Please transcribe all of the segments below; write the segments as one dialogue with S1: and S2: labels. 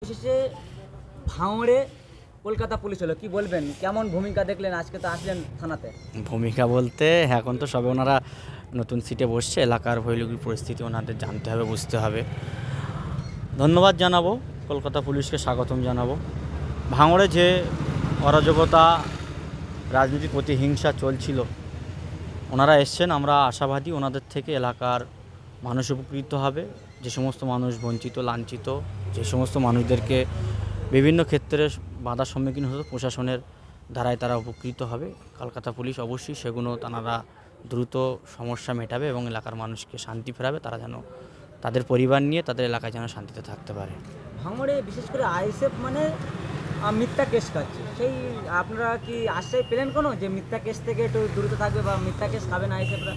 S1: বিশেষে ভাঙড়ে কলকাতা পুলিশ হলো, কি বলবেন? কেমন ভূমিকা দেখলেন? আজকে তো আসলেন থানাতে।
S2: ভূমিকা বলতে এখন তো সবে ওনারা নতুন সিটে বসছে, এলাকার ভৈলুকির পরিস্থিতি ওনাদের জানতে হবে, বুঝতে হবে। ধন্যবাদ জানাবো, কলকাতা পুলিশকে স্বাগতম জানাবো। ভাঙড়ে যে অরাজকতা, রাজনৈতিক প্রতিহিংসা চলছিল, ওনারা এসছেন, আমরা আশাবাদী ওনাদের থেকে এলাকার মানুষ উপকৃত হবে। যে সমস্ত মানুষ বঞ্চিত, লাঞ্ছিত, যে সমস্ত মানুষদেরকে বিভিন্ন ক্ষেত্রে বাধার সম্মুখীন হতো, প্রশাসনের দ্বারাই তারা উপকৃত হবে। কলকাতা পুলিশ অবশ্যই সেগুলো তারা দ্রুত সমস্যা মেটাবে এবং এলাকার মানুষকে শান্তি ফেরাবে। তারা যেন তাদের পরিবার নিয়ে তাদের এলাকায় যেন শান্তিতে থাকতে পারে।
S1: ভাঙড়ে বিশেষ করে আইএসএফ মানে মিথ্যা কেস খাচ্ছে, সেই আপনারা কি আশ্বাস পেলেন কোনো যে মিথ্যা কেস থেকে একটু দূরত থাকবে বা মিথ্যা কেস খাবে না আইএসএফরা?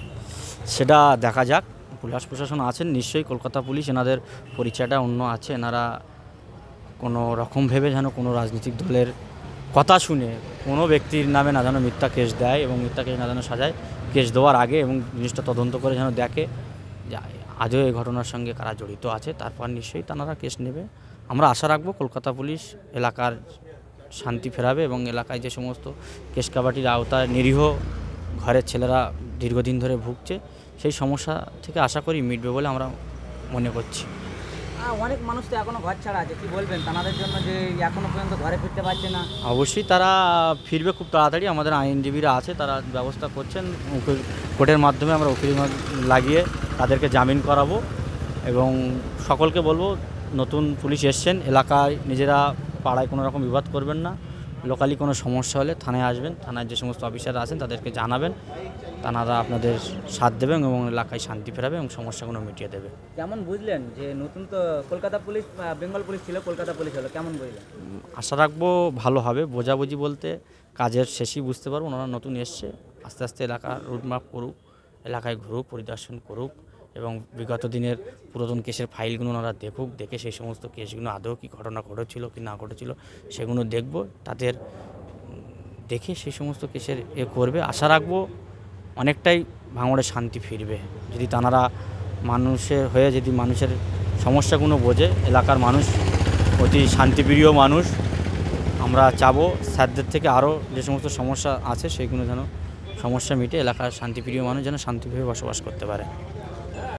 S2: সেটা দেখা যাক। পুলিশ প্রশাসন আছেন নিশ্চয়ই, কলকাতা পুলিশ, এনাদের পরিচয়টা অন্য আছে। এনারা কোনো রকম ভেবে যেন কোনো রাজনৈতিক দলের কথা শুনে কোনো ব্যক্তির নামে না যেন মিথ্যা কেস দেয় এবং মিথ্যা কেস না যেন সাজায়। কেস দেওয়ার আগে এবং জিনিসটা তদন্ত করে যেন দেখে যে আজও এই ঘটনার সঙ্গে কারা জড়িত আছে, তারপর নিশ্চয়ই তারা কেস নেবে। আমরা আশা রাখবো কলকাতা পুলিশ এলাকার শান্তি ফেরাবে এবং এলাকায় যে সমস্ত কেস কাবাটির আওতায় নিরীহ ঘরের ছেলেরা দীর্ঘদিন ধরে ভুগছে, সেই সমস্যা থেকে আশা করি মিটবে বলে আমরা মনে করছি।
S1: অনেক মানুষ তো এখনো ঘর ছাড়া আছে, কি বলবেন তাদের জন্য যে এখনো পর্যন্ত ঘরে ফিরতে পারছে না?
S2: অবশ্যই তারা ফিরবে খুব তাড়াতাড়ি। আমাদের আইনজীবীরা আছে, তারা ব্যবস্থা করছেন। কোর্টের মাধ্যমে আমরা উকিল লাগিয়ে তাদেরকে জামিন করাবো এবং সকলকে বলবো নতুন পুলিশ এসছেন, এলাকায় নিজেরা পাড়ায় কোনো রকম বিবাদ করবেন না। লোকালি কোনো সমস্যা হলে থানায় আসবেন, থানায় যে সমস্ত অফিসাররা আছেন তাদেরকে জানাবেন, তারা আপনাদের সাথ দেবেন এবং এলাকায় শান্তি ফেরাবে এবং সমস্যাগুলো মিটিয়ে দেবে।
S1: কেমন বুঝলেন যে নতুন তো কলকাতা পুলিশ, বেঙ্গল পুলিশ ছিল, কলকাতা পুলিশ হলো, কেমন বুঝলেন?
S2: আশা রাখবো ভালো হবে। বোঝাবুঝি বলতে কাজের শেষেই বুঝতে পারবো ওনারা নতুন এসছে। আস্তে আস্তে এলাকার রুটম্যাপ করুক, এলাকায় ঘুরুক, পরিদর্শন করুক এবং বিগত দিনের পুরাতন কেসের ফাইলগুলো ওনারা দেখুক, দেখে সেই সমস্ত কেসগুলো আদৌ কি ঘটনা ঘটেছিল কি না ঘটেছিল সেগুলো দেখব। তাদের দেখে সেই সমস্ত কেসের করবে। আশা রাখবো অনেকটাই ভাঙড়ে শান্তি ফিরবে যদি তারা মানুষের হয়ে, যদি মানুষের সমস্যাগুলো বোঝে। এলাকার মানুষ অতি শান্তিপ্রিয় মানুষ। আমরা চাবো স্যারদের থেকে আরও যে সমস্ত সমস্যা আছে সেগুলো যেন সমস্যা মিটে এলাকার শান্তিপ্রিয় মানুষ যেন শান্তিভাবে বসবাস করতে পারে।